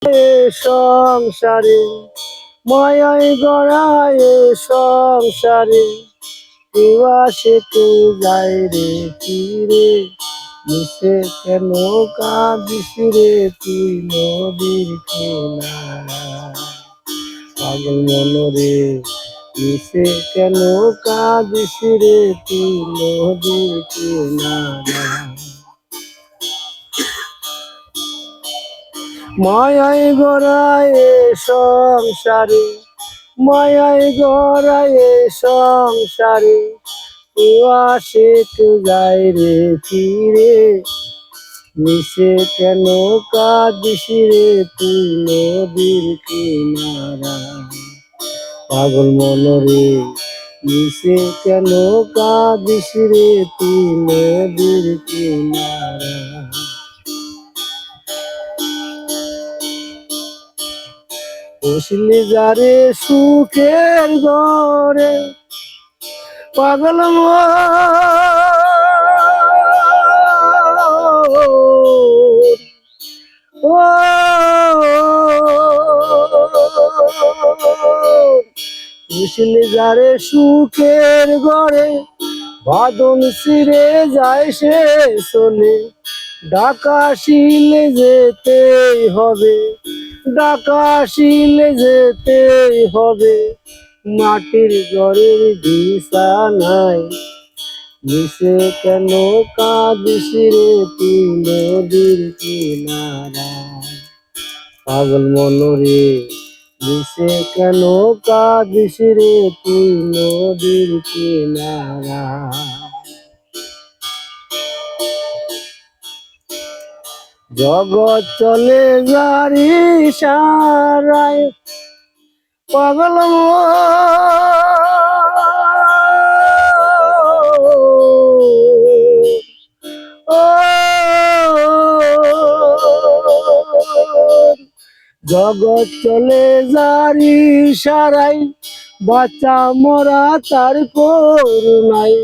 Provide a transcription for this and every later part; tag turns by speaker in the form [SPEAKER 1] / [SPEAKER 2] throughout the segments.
[SPEAKER 1] সংসারে মায়ায় গড়ায় সংসারে কেউ আসে কেউ যায় রে ফিরে মিশে কেন কাঁদিস রে তুই নদীর কিনারা পাগল মন রে মিশে কেন কাঁদিস রে তুই নদীর কিনারা মায়ায় গড়ায় সংসারে মায়ায় গড়ায় সংসারে কেউ আসে কেউ যায় রে ফিরে মিশে কেন কাঁদিস রে তুই নদীর কিনারা পাগল মন রে মিশে কেন কাঁদিস রে তুই নদীর কিনারা বসলি যারে সুখের ঘরে পাগল বসলি যারে সুখের ঘরে বাদন ছিঁড়ে যায় সে চলে ঢাকা আসিলে যেতেই হবে ঢাকা আসিলে যেতেই হবে মাটির ঘরের বিছানায় মিশে কেন কাঁদিস রে তুই নদীর কিনারায় পাগল মন রে মিশে কেন কাঁদিস রে তুই নদীর কিনারায় জগৎ চলে যারি সারায় পাগল জগৎ চলে যারি সারাই বাচ্চা মরা তার করুণাই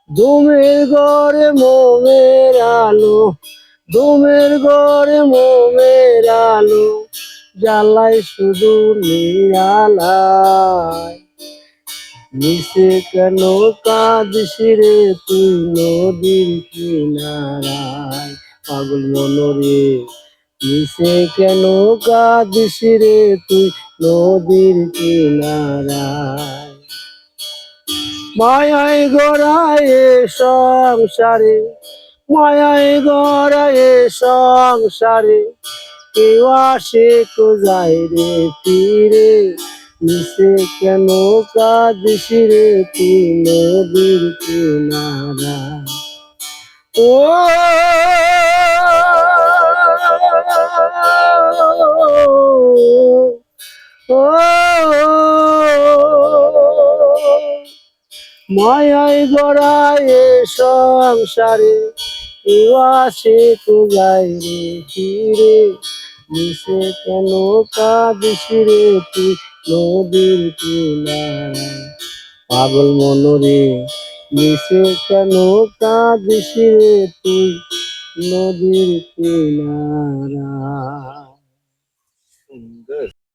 [SPEAKER 1] ঘুমের ঘরে মোমের আলো ঘুমের ঘরে মোমের আলো জ্বালাই শুধু নিরালায় মিশে কেন কাঁদিস রে তুই নদীর কিনারায় পাগল মন রে মিশে কেন কাঁদিস রে তুই নদীর কিনারায় মায়ায় গড়ায় সংসারে মায়ায় গড়ায় সংসারে কেউ আসে কেউ যায় রে ফিরে মিশে কেন কাঁদিস রে তুই নদীর কিনারা ও মায়ায় গড়ায় সংসারে কেউ আসে কেউ যায় রে ফিরে মিশে কেন কাঁদিস রে তুই নদীর কিনারায় পাগল মন রে মিশে কেন কাঁদিস রে তুই নদীর কিনারায়